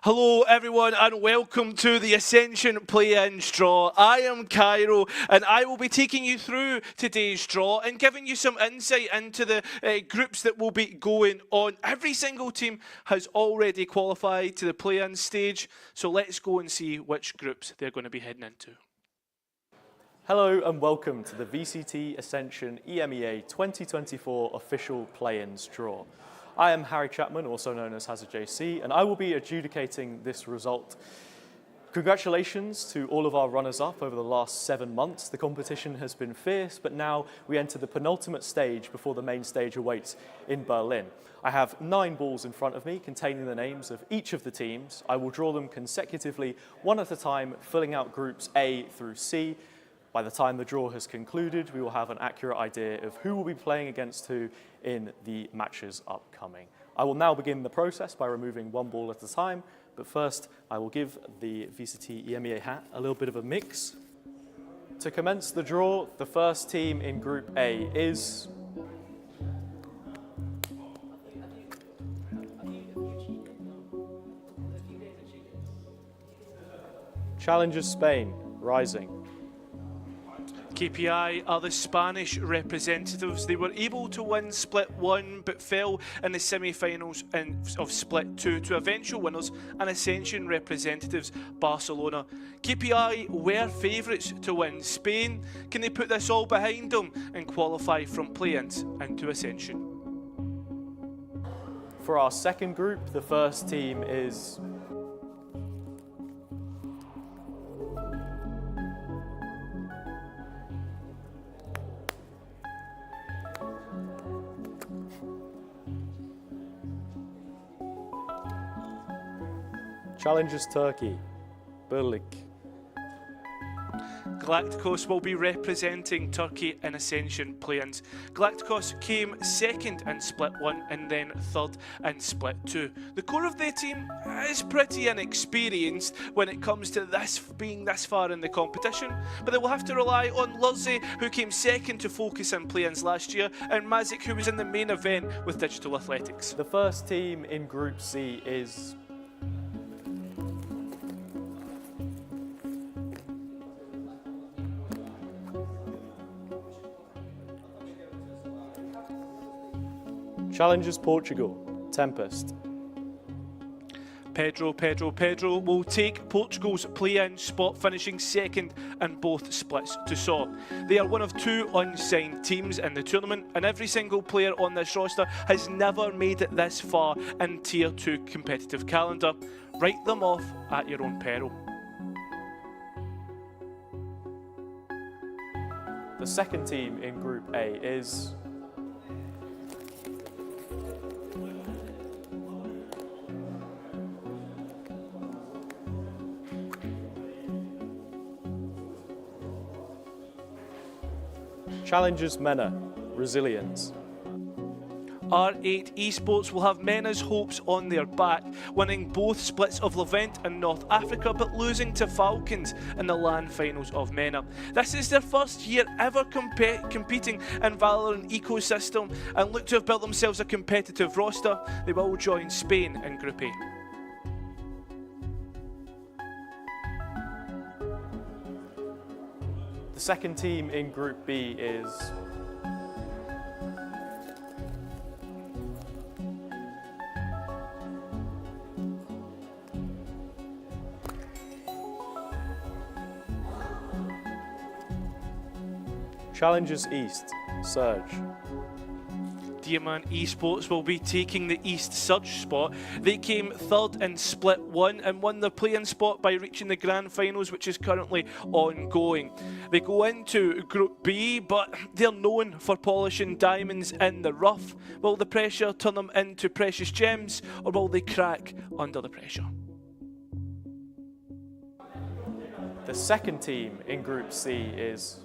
Hello everyone and welcome to the Ascension play-in draw. I am Cairo and I will be taking you through today's draw and giving you some insight into the groups that will be going on. Every single team has already qualified to the play-in stage, so let's go and see which groups they're going to be heading into. Hello and welcome to the VCT Ascension EMEA 2024 official play-ins draw. I am Harry Chapman, also known as Hazard JC, and I will be adjudicating this result. Congratulations to all of our runners-up over the last 7 months. The competition has been fierce, but now we enter the penultimate stage before the main stage awaits in Berlin. I have 9 balls in front of me containing the names of each of the teams. I will draw them consecutively, one at a time, filling out groups A through C. By the time the draw has concluded, we will have an accurate idea of who will be playing against who in the matches upcoming. I will now begin the process by removing 1 ball at a time, but first I will give the VCT EMEA hat a little bit of a mix. To commence the draw, the first team in Group A is Challengers Spain, Rising. KPI are the Spanish representatives. They were able to win Split 1 but fell in the semi-finals of Split 2 to eventual winners and Ascension representatives Barcelona. KPI were favourites to win. Spain, can they put this all behind them and qualify from play-ins into Ascension? For our second group, the first team is Challengers Turkey, Birlik. Galacticos will be representing Turkey in Ascension play-ins. Galacticos came second in Split 1 and then third in Split 2. The core of their team is pretty inexperienced when it comes to being this far in the competition, but they will have to rely on Lurzi, who came second to Focus in play-ins last year, and Mazik, who was in the main event with Digital Athletics. The first team in Group C is Challengers Portugal, Tempest. Pedro will take Portugal's play-in spot, finishing second in both splits to Saw. They are one of 2 unsigned teams in the tournament, and every single player on this roster has never made it this far in Tier 2 competitive calendar. Write them off at your own peril. The second team in Group A is Challengers MENA, Resilience. R8 Esports will have MENA's hopes on their back, winning both splits of Levant and North Africa, but losing to Falcons in the LAN finals of MENA. This is their first year ever competing in Valorant ecosystem and look to have built themselves a competitive roster. They will join Spain in Group A. The second team in Group B is Challengers East, Surge. Diamond Esports will be taking the East Surge spot. They came third in Split 1 and won their play-in spot by reaching the Grand Finals, which is currently ongoing. They go into Group B, but they're known for polishing diamonds in the rough. Will the pressure turn them into precious gems, or will they crack under the pressure? The second team in Group C is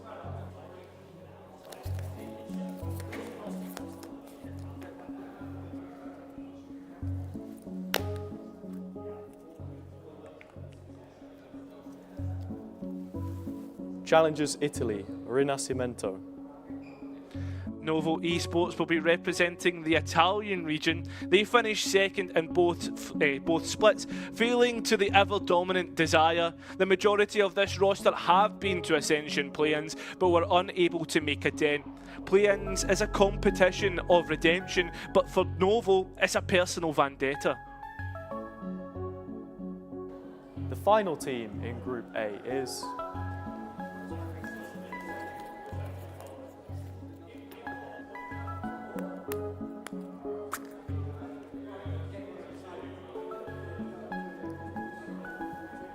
Challengers Italy, Rinascimento. Novo Esports will be representing the Italian region. They finished second in both splits, failing to the ever-dominant Desire. The majority of this roster have been to Ascension play-ins, but were unable to make a dent. Play-ins is a competition of redemption, but for Novo, it's a personal vendetta. The final team in Group A is...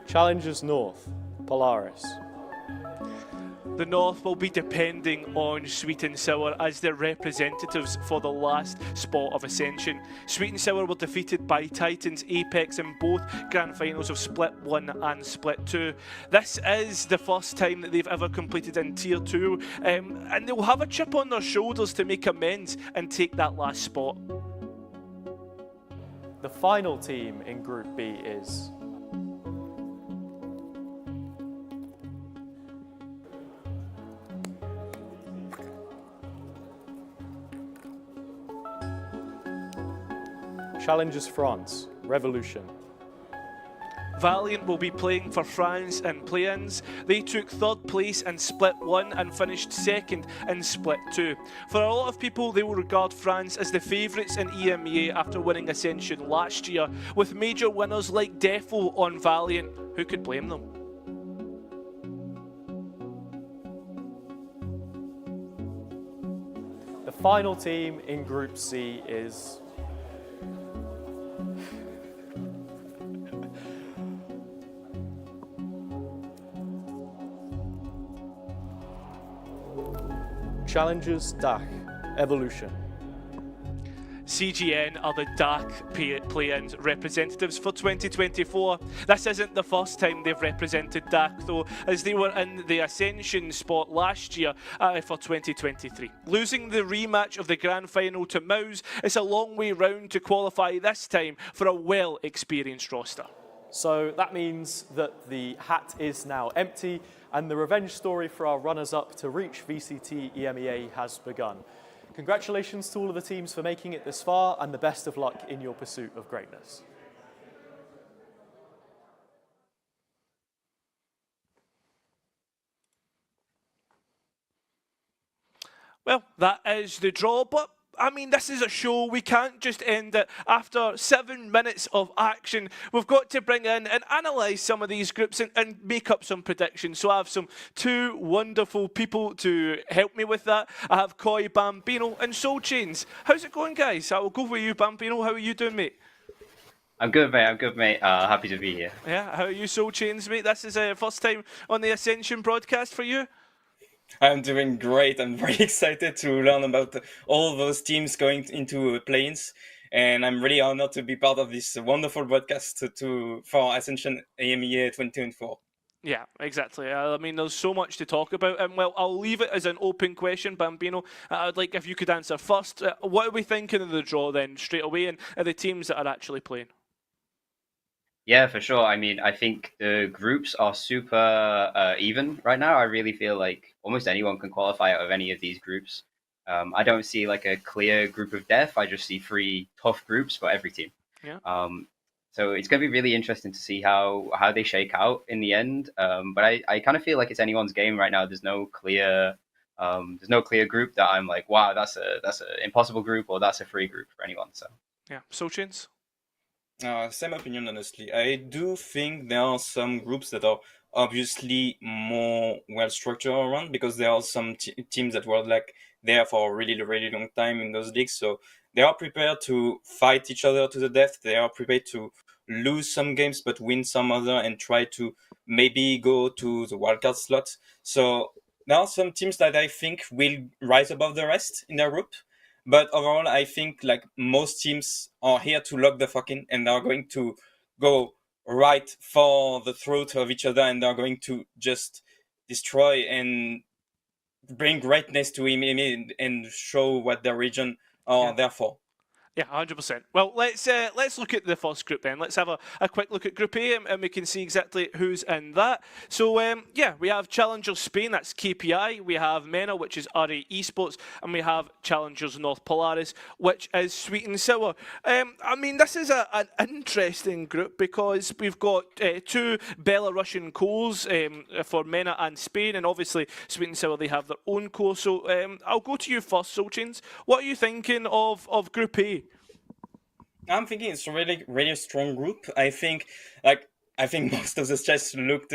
Challengers North, Polaris. The North will be depending on Sweet and Sour as their representatives for the last spot of Ascension. Sweet and Sour were defeated by Titans Apex in both grand finals of Split 1 and Split 2. This is the first time that they've ever competed in Tier 2, and they'll have a chip on their shoulders to make amends and take that last spot. The final team in Group B is... Challengers France, Revolution. Valiant will be playing for France in play-ins. They took third place in Split 1 and finished second in Split 2. For a lot of people, they will regard France as the favourites in EMEA after winning Ascension last year, with major winners like Defo on Valiant. Who could blame them? The final team in Group C is... Challengers DAC, Evolution. CGN are the DAC play-ins representatives for 2024. This isn't the first time they've represented DAC though, as they were in the Ascension spot last year for 2023. Losing the rematch of the grand final to Mouse, it's a long way round to qualify this time for a well-experienced roster. So that means that the hat is now empty and the revenge story for our runners-up to reach VCT EMEA has begun. Congratulations to all of the teams for making it this far, and the best of luck in your pursuit of greatness. Well, that is the draw, but I mean, this is a show. We can't just end it after 7 minutes of action. We've got to bring in and analyse some of these groups and make up some predictions. So I have two wonderful people to help me with that. I have Koi, Bambino and Soul Chains. How's it going, guys? I will go with you, Bambino. How are you doing, mate? I'm good, mate. Happy to be here. Yeah, how are you, Soul Chains, mate? This is the first time on the Ascension broadcast for you? I'm doing great. I'm very excited to learn about all those teams going into play-ins, and I'm really honored to be part of this wonderful broadcast for Ascension EMEA 2024. Yeah, exactly. I mean, there's so much to talk about, and well, I'll leave it as an open question, Bambino. I'd like if you could answer first. What are we thinking of the draw then, straight away, and the teams that are actually playing? Yeah, for sure. I mean, I think the groups are super even right now. I really feel like almost anyone can qualify out of any of these groups. I don't see like a clear group of death. I just see 3 tough groups for every team. Yeah. So it's going to be really interesting to see how they shake out in the end. But I kind of feel like it's anyone's game right now. There's no clear group that I'm like, wow, that's a impossible group or that's a free group for anyone. So yeah, Soul Chains. Same opinion, honestly. I do think there are some groups that are obviously more well structured around, because there are some teams that were like there for a really, really long time in those leagues. So they are prepared to fight each other to the death. They are prepared to lose some games but win some other and try to maybe go to the wildcard slot. So there are some teams that I think will rise above the rest in their group. But overall, I think like most teams are here to lock the fuck in, and they're going to go right for the throat of each other, and they're going to just destroy and bring greatness to EMEA and show what their region are there for. Yeah, 100%. Well, let's look at the first group then. Let's have a quick look at Group A, and we can see exactly who's in that. So, yeah, we have Challengers Spain, that's KPI. We have MENA, which is RA Esports, and we have Challengers North Polaris, which is Sweet and Sour. I mean, this is an interesting group because we've got two Belarusian cores for MENA and Spain, and obviously Sweet and Sour, they have their own core. So, I'll go to you first, Solchins. What are you thinking of Group A? I'm thinking it's a really strong group. I think most of the chess looked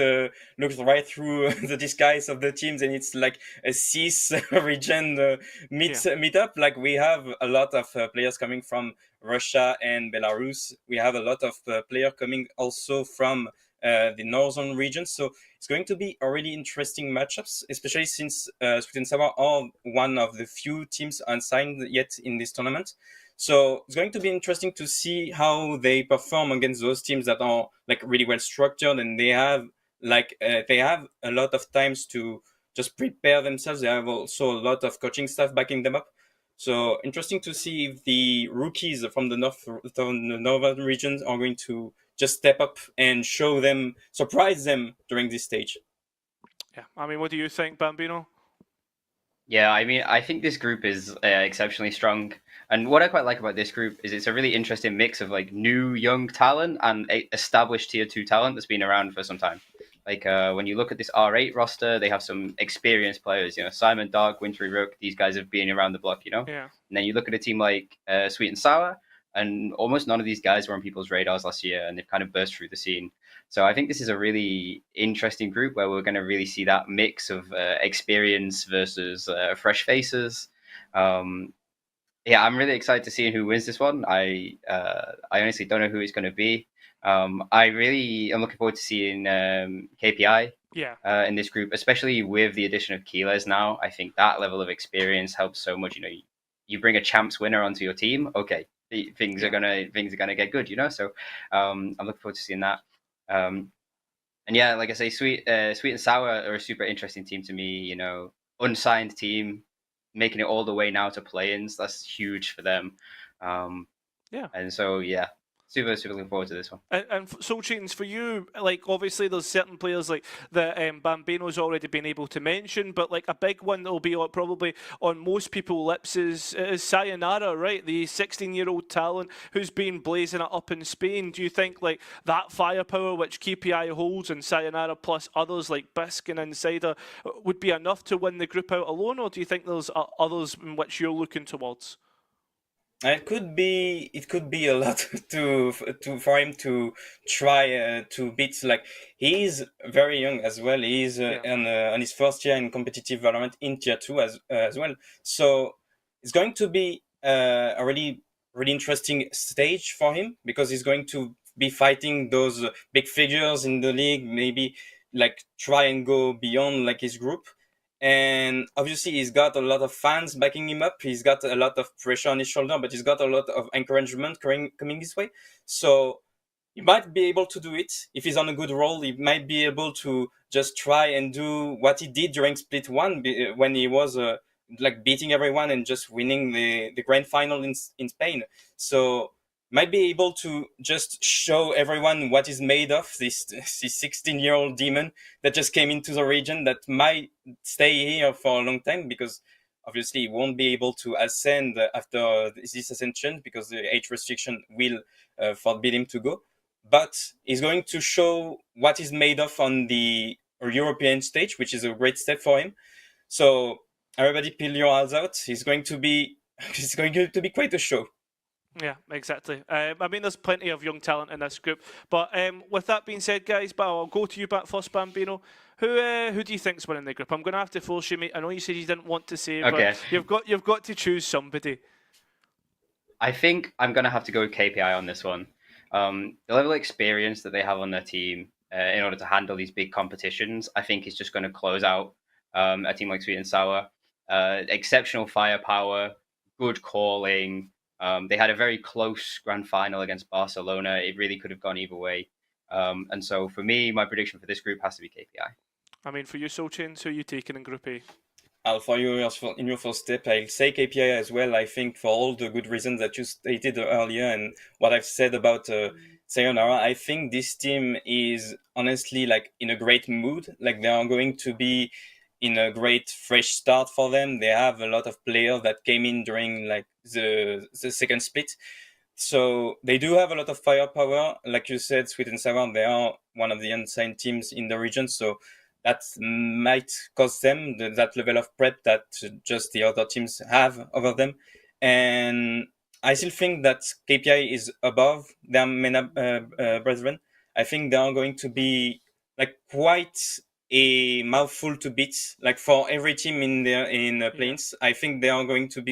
right through the disguise of the teams, and it's like a cis region meetup. Like we have a lot of players coming from Russia and Belarus. We have a lot of players coming also from the northern region. So it's going to be a really interesting matchups, especially since Sweet and Sour are one of the few teams unsigned yet in this tournament. So it's going to be interesting to see how they perform against those teams that are like really well structured, and they have a lot of times to just prepare themselves. They have also a lot of coaching staff backing them up. So interesting to see if the rookies from the northern regions are going to just step up and surprise them during this stage. Yeah, I mean, what do you think, Bambino? Yeah, I mean, I think this group is exceptionally strong. And what I quite like about this group is it's a really interesting mix of like new young talent and established tier 2 talent that's been around for some time. Like when you look at this R8 roster, they have some experienced players, Simon, Dark, Wintry Rook, these guys have been around the block, Yeah. And then you look at a team like Sweet and Sour, and almost none of these guys were on people's radars last year, and they've kind of burst through the scene. So I think this is a really interesting group where we're going to really see that mix of experience versus fresh faces. Yeah, I'm really excited to see who wins this one. I honestly don't know who it's going to be. I really am looking forward to seeing KPI in this group, especially with the addition of Keyless now. I think that level of experience helps so much. You bring a champs winner onto your team. Okay, things are gonna get good. So I'm looking forward to seeing that. And yeah, like I say, Sweet and Sour are a super interesting team to me. Unsigned team, making it all the way now to play-ins. That's huge for them. And so yeah, super looking forward to this one. And Solchins, for you, like obviously there's certain players like that Bambino's already been able to mention, but like a big one that will be probably on most people's lips is Sayonara, right? The 16-year-old talent who's been blazing it up in Spain. Do you think like that firepower which KPI holds and Sayonara plus others like Bisque and Insider would be enough to win the group out alone, or do you think there's others in which you're looking towards? It could be a lot for him to try to beat. Like he's very young as well. He's on his first year in competitive Valorant in tier 2 as well. So it's going to be a really interesting stage for him because he's going to be fighting those big figures in the league. Maybe like try and go beyond like his group. And obviously he's got a lot of fans backing him up. He's got a lot of pressure on his shoulder, but he's got a lot of encouragement coming his way. So he might be able to do it. If he's on a good roll, he might be able to just try and do what he did during Split 1 when he was like beating everyone and just winning the grand final in Spain. So might be able to just show everyone what is made of, this 16-year-old demon that just came into the region that might stay here for a long time, because obviously he won't be able to ascend after this ascension because the age restriction will forbid him to go. But he's going to show what he's made of on the European stage, which is a great step for him. So everybody peel your eyes out. It's going to be quite a show. Yeah, exactly. I mean, there's plenty of young talent in this group. But with that being said, guys, but I'll go to you back first, Bambino. Who do you think's winning the group? I'm going to have to force you, mate. I know you said you didn't want to say, but you've got to choose somebody. I think I'm going to have to go with KPI on this one. The level of experience that they have on their team in order to handle these big competitions, I think is just going to close out a team like Sweet and Sour. Exceptional firepower, good calling. They had a very close grand final against Barcelona. It really could have gone either way. And so for me, my prediction for this group has to be KPI. I mean, for you, Solchins, who are you taking in Group A? For in your first step, I'll say KPI as well. I think for all the good reasons that you stated earlier and what I've said about Sayonara, I think this team is honestly like in a great mood. Like they are going to be in a great fresh start for them. They have a lot of players that came in during like the second split. So they do have a lot of firepower. Like you said, Sweet and Sour, they are one of the unsigned teams in the region. So that might cost them that level of prep that just the other teams have over them. And I still think that KPI is above their MENA brethren. I think they are going to be like quite a mouthful to beat. Like for every team in planes, I think they are going to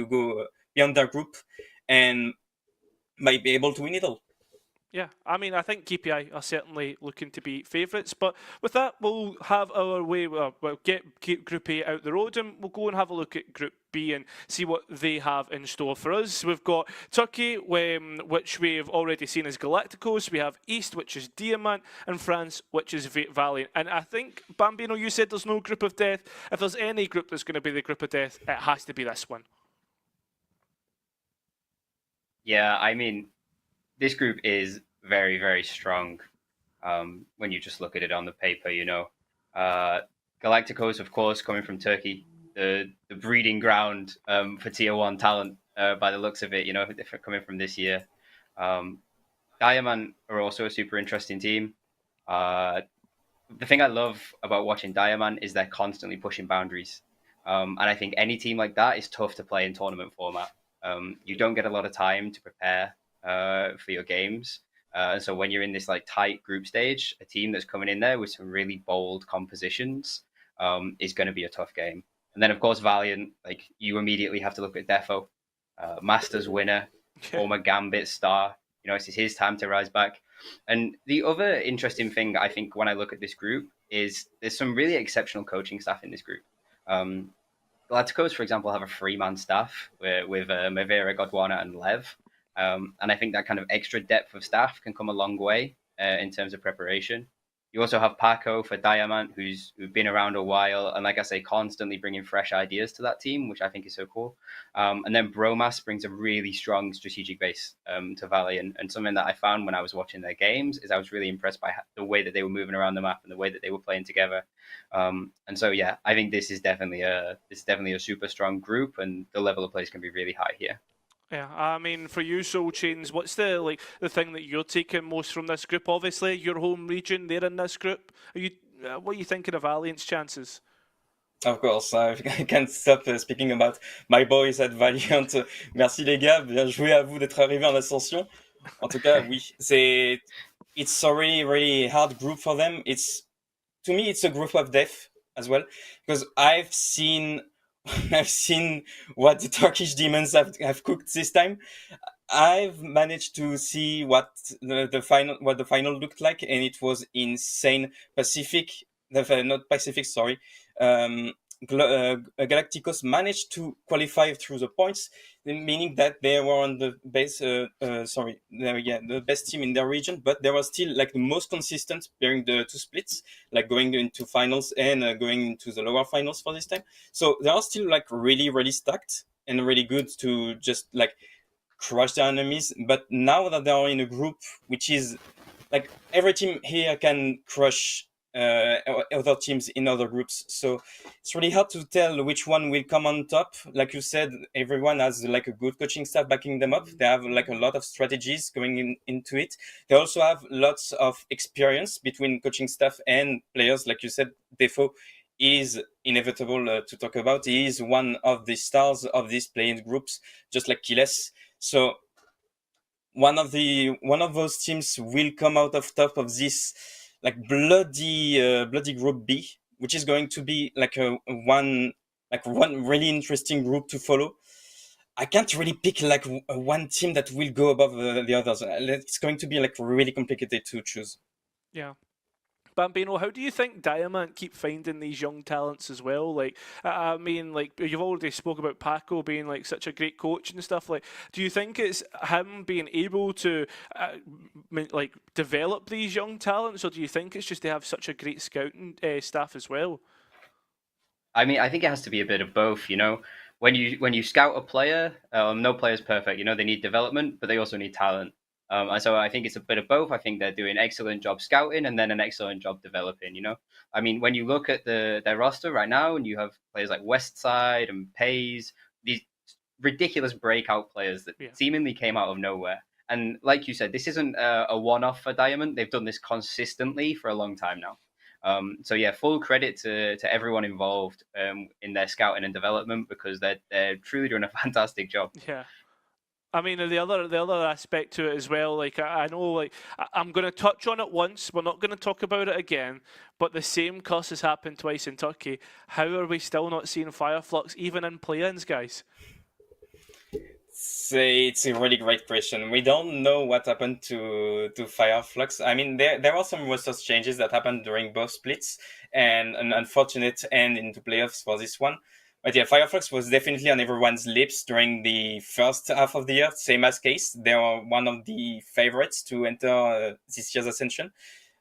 go beyond their group and might be able to win it all. Yeah, I mean, I think KPI are certainly looking to be favourites, but with that, we'll have our way, we'll get Group A out the road and we'll go and have a look at Group B and see what they have in store for us. We've got Turkey, which we've already seen as Galacticos, we have East, which is Diamant, and France, which is Valiant. And I think, Bambino, you said there's no group of death. If there's any group that's going to be the group of death, it has to be this one. Yeah, I mean, this group is very, very strong when you just look at it on the paper, you know. Galacticos, of course, coming from Turkey, the breeding ground for Tier 1 talent by the looks of it, you know, coming from this year. Diamond are also a super interesting team. The thing I love about watching Diamond is they're constantly pushing boundaries. And I think any team like that is tough to play in tournament format. You don't get a lot of time to prepare for your games. And so when you're in this like tight group stage, a team that's coming in there with some really bold compositions is going to be a tough game. And then of course Valiant, like you immediately have to look at Defo, Masters winner, former Gambit star. You know, it's his time to rise back. And the other interesting thing I think when I look at this group is there's some really exceptional coaching staff in this group. Galacticos, for example, have a 3-man staff with Mevera, Godwana, and Lev. And I think that kind of extra depth of staff can come a long way in terms of preparation. You also have Paco for Diamant, who's been around a while, and like I say, constantly bringing fresh ideas to that team, which I think is so cool. And then Bromas brings a really strong strategic base to Valley, and something that I found when I was watching their games is I was really impressed by the way that they were moving around the map and the way that they were playing together. And so, yeah, I think this is definitely a super strong group, and the level of play is going to be really high here. Yeah, I mean, for you, Soul Chains, what's the thing that you're taking most from this group? Obviously, your home region, they're in this group. What are you thinking of Valiant's chances? Of course, I can't stop speaking about my boys at Valiant. Merci les gars, bien joué à vous d'être arrivés en Ascension. En tout cas, oui, it's a really, really hard group for them. To me, it's a group of death as well, because I've seen what the Turkish demons have cooked this time. I've managed to see what the final looked like, and it was insane. Not Pacific, sorry. Galacticos managed to qualify through the points, meaning that they were on the base. The best team in their region, but they were still like the most consistent during the 2 splits, like going into finals and going into the lower finals for this time. So they are still like really, really stacked and really good to just like crush their enemies. But now that they are in a group, which is like every team here can crush other teams in other groups, so it's really hard to tell which one will come on top. Like you said, everyone has like a good coaching staff backing them up. They have like a lot of strategies going into it. They also have lots of experience between coaching staff and players. Like you said, Defo is inevitable to talk about. He is one of the stars of these playing groups, just like Kiles. So one of those teams will come out of top of this like bloody group B, which is going to be like one really interesting group to follow. I can't really pick like one team that will go above the others. It's going to be like really complicated to choose. Yeah. Bambino, how do you think Diamant keep finding these young talents as well? Like, I mean, like you've already spoke about Paco being like such a great coach and stuff. Like, do you think it's him being able to like develop these young talents, or do you think it's just they have such a great scouting staff as well? I mean, I think it has to be a bit of both. When you scout a player, no player's perfect. They need development, but they also need talent. And so I think it's a bit of both. I think they're doing an excellent job scouting and then an excellent job developing. I mean, when you look at their roster right now, and you have players like Westside and Pays, these ridiculous breakout players that seemingly came out of nowhere. And like you said, this isn't a one-off for Diamond. They've done this consistently for a long time now. So yeah, full credit to everyone involved in their scouting and development, because they're truly doing a fantastic job. Yeah. I mean, the other aspect to it as well, like I know, like I'm going to touch on it once. We're not going to talk about it again. But the same curse has happened twice in Turkey. How are we still not seeing Fireflux even in play-ins, guys? It's a really great question. We don't know what happened to Fireflux. I mean, there are some roster changes that happened during both splits, and an unfortunate end into playoffs for this one. But yeah, Fireflux was definitely on everyone's lips during the first half of the year. Same as Case, they are one of the favorites to enter this year's Ascension.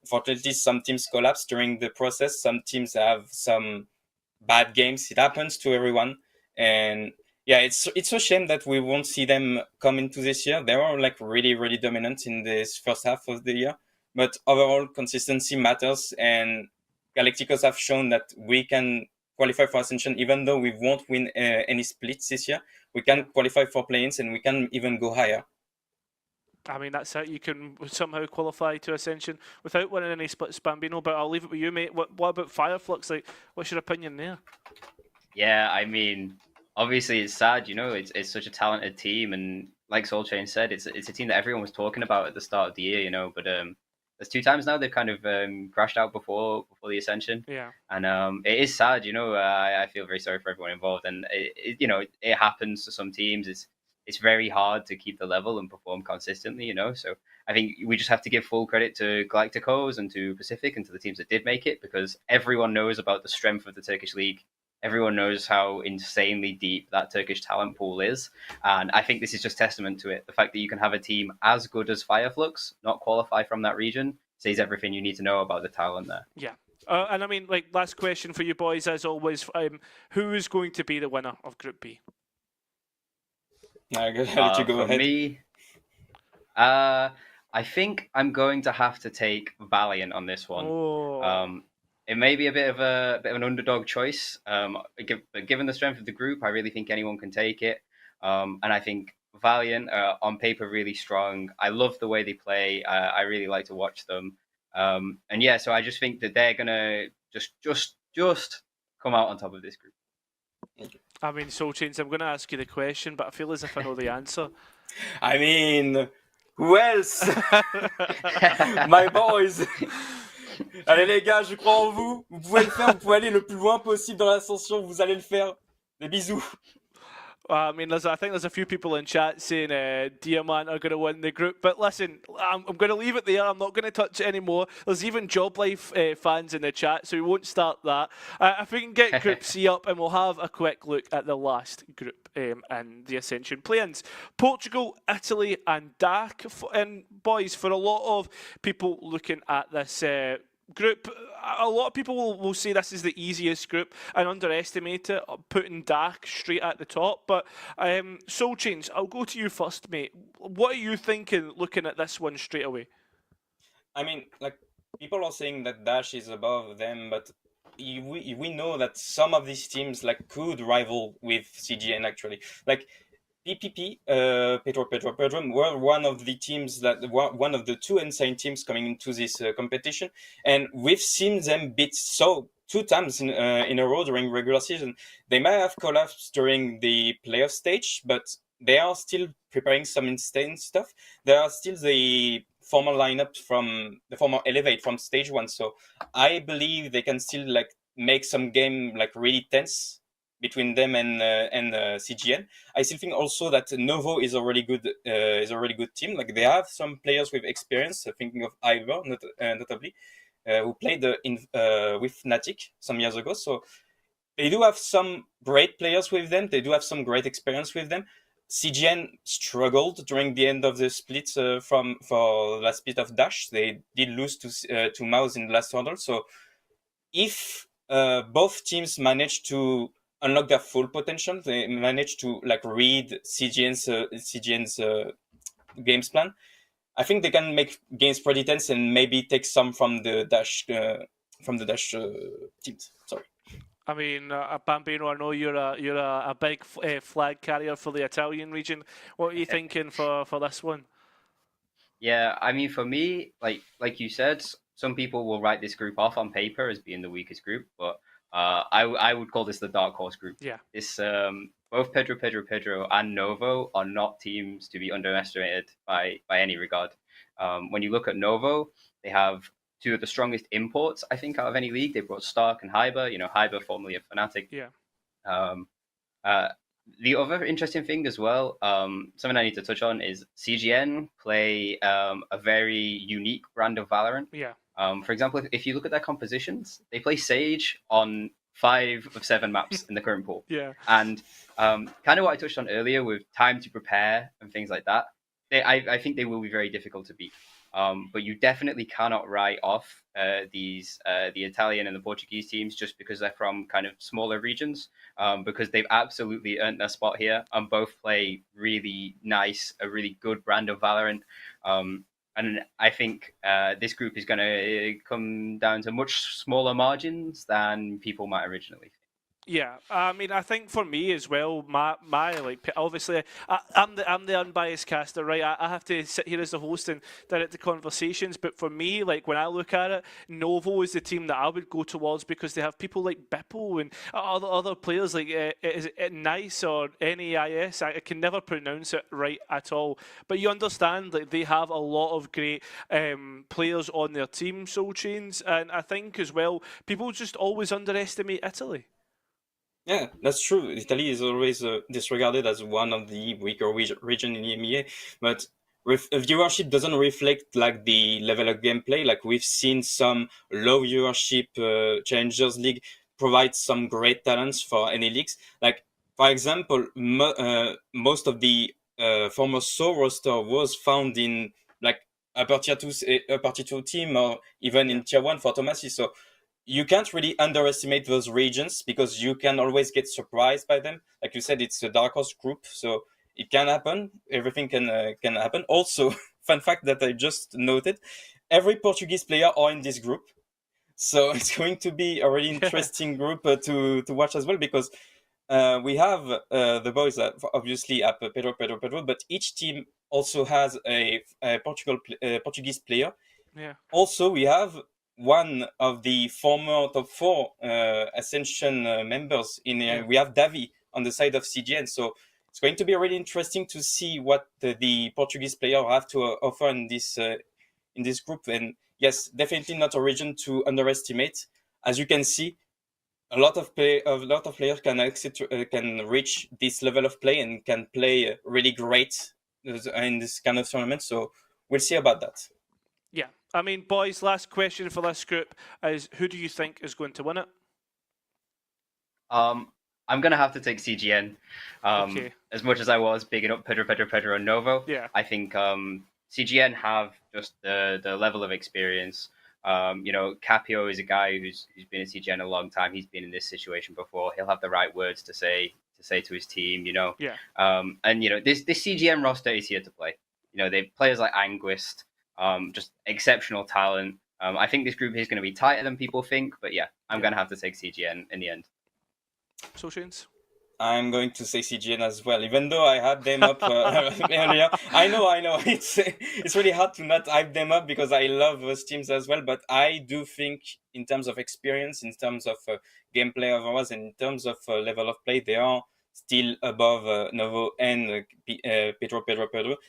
Unfortunately, some teams collapsed during the process. Some teams have some bad games. It happens to everyone, and yeah, it's a shame that we won't see them come into this year. They were like really dominant in this first half of the year, but overall consistency matters, and Galacticos have shown that we can qualify for Ascension even though we won't win any splits this year. We can qualify for play-ins, and we can even go higher. I mean, that's it. You can somehow qualify to Ascension without winning any splits, Bambino. But I'll leave it with you, mate. What about Fireflux? Like, what's your opinion there? Yeah, I mean, obviously it's sad. It's such a talented team, and like Soul Chain said, it's a team that everyone was talking about at the start of the year. But there's 2 times now they've kind of crashed out before the Ascension. Yeah. And it is sad. I feel very sorry for everyone involved, and it happens to some teams. It's very hard to keep the level and perform consistently. So I think we just have to give full credit to Galacticos and to Pacific and to the teams that did make it, because everyone knows about the strength of the Turkish league. Everyone knows how insanely deep that Turkish talent pool is. And I think this is just testament to it. The fact that you can have a team as good as Fireflux not qualify from that region says everything you need to know about the talent there. Yeah. And I mean, like, last question for you boys, as always. Who is going to be the winner of Group B? I'll let you go ahead. For me, I think I'm going to have to take Valiant on this one. Oh. It may be a bit of an underdog choice. Given the strength of the group, I really think anyone can take it. And I think Valiant on paper really strong. I love the way they play. I really like to watch them. And yeah, so I just think that they're gonna just come out on top of this group. I mean, Soul Chains, I'm going to ask you the question, but I feel as if I know the answer. I mean, who else? My boys. Allez les gars, je crois en vous. Vous pouvez le faire, vous pouvez aller le plus loin possible dans l'ascension. Vous allez le faire. Des bisous. I mean, I think there's a few people in chat saying Diamant are going to win the group. But listen, I'm going to leave it there. I'm not going to touch it anymore. There's even Job Life fans in the chat, so we won't start that. If we can get Group C up, and we'll have a quick look at the last group and the Ascension play-ins. Portugal, Italy and DAC. And boys, for a lot of people looking at this group, a lot of people will say this is the easiest group and underestimate it, putting DAC straight at the top. But Soul Chains, I'll go to you first, mate. What are you thinking looking at this one straight away? I mean, like, people are saying that Dash is above them, but we know that some of these teams like could rival with CGN actually. Like PPP, Pedro, were one of the teams that one of the 2 insane teams coming into this competition, and we've seen them beat 2 times in a row during regular season. They may have collapsed during the playoff stage, but they are still preparing some insane stuff. They are still the former lineup from the former Elevate from stage 1, so I believe they can still like make some game like really tense between them and CGN. I still think also that Novo is a really good team. Like, they have some players with experience. Thinking of Ivor, notably, who played with Fnatic some years ago. So they do have some great players with them. They do have some great experience with them. CGN struggled during the end of the split for the last split of Dash. They did lose to Mouse in the last hurdle. So if both teams managed to unlock their full potential. They managed to like read CGN's games plan. I think they can make games pretty tense and maybe take some from the Dash teams. Sorry. I mean, Bambino, I know you're a big flag carrier for the Italian region. What are you thinking for this one? Yeah, I mean, for me, like you said, some people will write this group off on paper as being the weakest group, but I would call this the dark horse group. Yeah. This both Pedro, and Novo are not teams to be underestimated by any regard. When you look at Novo, they have two of the strongest imports, I think, out of any league. They brought Stark and Hyber. You know, Hyber formerly of Fnatic. Yeah. Um, uh, the other interesting thing as well, something I need to touch on is CGN play a very unique brand of Valorant. Yeah. For example, if you look at their compositions, they play Sage on 5 of 7 maps in the current pool. Yeah. And kind of what I touched on earlier with time to prepare and things like that, I think they will be very difficult to beat. But you definitely cannot write off the Italian and the Portuguese teams just because they're from kind of smaller regions, because they've absolutely earned their spot here and both play really nice, a really good brand of Valorant. And I think this group is going to come down to much smaller margins than people might originally think. Yeah, I mean, I think for me as well, my like obviously I'm the unbiased caster, right? I have to sit here as the host and direct the conversations. But for me, like when I look at it, Novo is the team that I would go towards because they have people like Bippo and other players like is it Nice or NAIS? I can never pronounce it right at all. But you understand, like they have a lot of great players on their team, Soul Chains, and I think as well people just always underestimate Italy. Yeah, that's true. Italy is always disregarded as one of the weaker region in EMEA, but viewership doesn't reflect like the level of gameplay. Like we've seen some low viewership Challengers League provide some great talents for any leagues. Like for example, most of the former SO roster was found in like upper tier two team or even in tier one for Tomasi. So you can't really underestimate those regions because you can always get surprised by them. Like you said, it's a dark horse group, so it can happen. Everything can happen. Also, fun fact that I just noted: every Portuguese player are in this group, so it's going to be a really interesting group to watch as well because we have the boys that obviously have Pedro, but each team also has a Portuguese player. Yeah. Also, we have one of the former top 4 Ascension members we have Davi on the side of CGN. So it's going to be really interesting to see what the Portuguese player have to offer in this group. And yes, definitely not a region to underestimate. As you can see, a lot of players can reach this level of play and can play really great in this kind of tournament. So we'll see about that. Yeah, I mean, boys, last question for this group is who do you think is going to win it? I'm going to have to take CGN. Okay. As much as I was bigging up Pedro and Novo, Yeah. I think CGN have just the level of experience. You know, Capio is a guy who's been at CGN a long time. He's been in this situation before. He'll have the right words to say to his team, you know. Yeah. And, you know, this CGN roster is here to play. You know, they players like Anguist, just exceptional talent. I think this group is going to be tighter than people think, but yeah, I'm going to have to take CGN in the end. So, Shanes? I'm going to say CGN as well, even though I had them up earlier. I know. It's really hard to not hype them up because I love those teams as well. But I do think, in terms of experience, in terms of gameplay otherwise, and in terms of level of play, they are still above Novo and Pedro.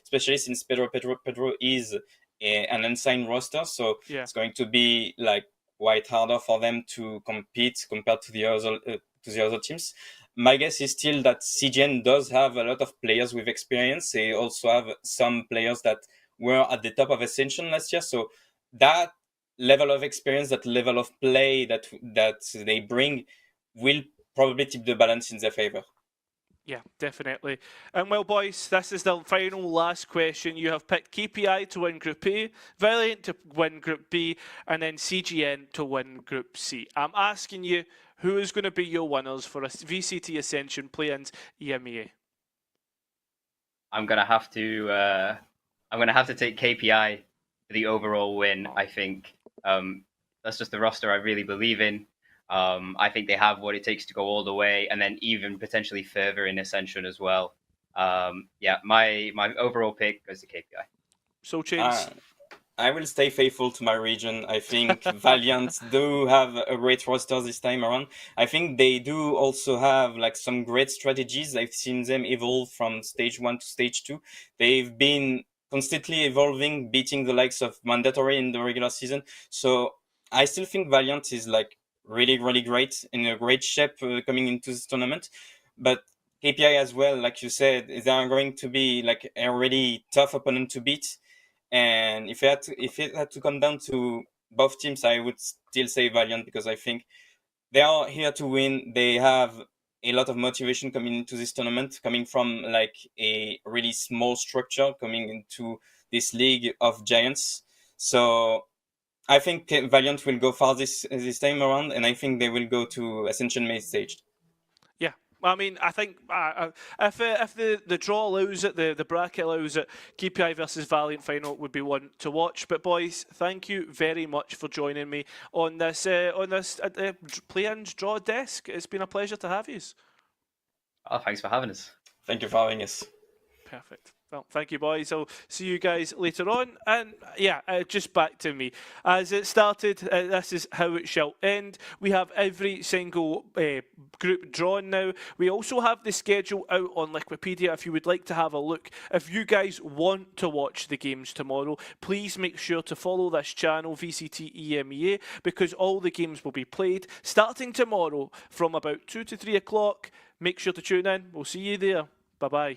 Especially since Pedro is an unsigned roster, so it's going to be like quite harder for them to compete compared to the other teams. My guess is still that CGN does have a lot of players with experience. They also have some players that were at the top of Ascension last year. So that level of experience, that level of play that they bring will probably tip the balance in their favor. Yeah, definitely. And well, boys, this is the final last question. You have picked KPI to win Group A, Valiant to win Group B, and then CGN to win Group C. I'm asking you, who is going to be your winners for a VCT Ascension play-ins EMEA? I'm gonna have to take KPI for the overall win. I think that's just the roster I really believe in. I think they have what it takes to go all the way, and then even potentially further in Ascension as well. Yeah, my overall pick goes to KPI. So, Chains. I will stay faithful to my region. I think Valiant do have a great roster this time around. I think they do also have like some great strategies. I've seen them evolve from stage 1 to stage 2. They've been constantly evolving, beating the likes of Mandatory in the regular season. So I still think Valiant is like really, really great, in a great shape coming into this tournament. But KPI as well, like you said, they are going to be like a really tough opponent to beat. And if it had to come down to both teams, I would still say Valiant, because I think they are here to win. They have a lot of motivation coming into this tournament, coming from like a really small structure, coming into this league of giants. So I think Valiant will go far this time around, and I think they will go to Ascension main stage. Yeah, I mean, I think if the draw allows it, the bracket allows it, KPI versus Valiant final would be one to watch. But boys, thank you very much for joining me on this play-ins draw desk. It's been a pleasure to have you. Oh, thanks for having us. Thank you for having us. Perfect. Well, thank you, boys. I'll see you guys later on. And yeah, just back to me. As it started, this is how it shall end. We have every single group drawn now. We also have the schedule out on Wikipedia if you would like to have a look. If you guys want to watch the games tomorrow, please make sure to follow this channel, VCT EMEA, because all the games will be played starting tomorrow from about 2 to 3 o'clock. Make sure to tune in. We'll see you there. Bye-bye.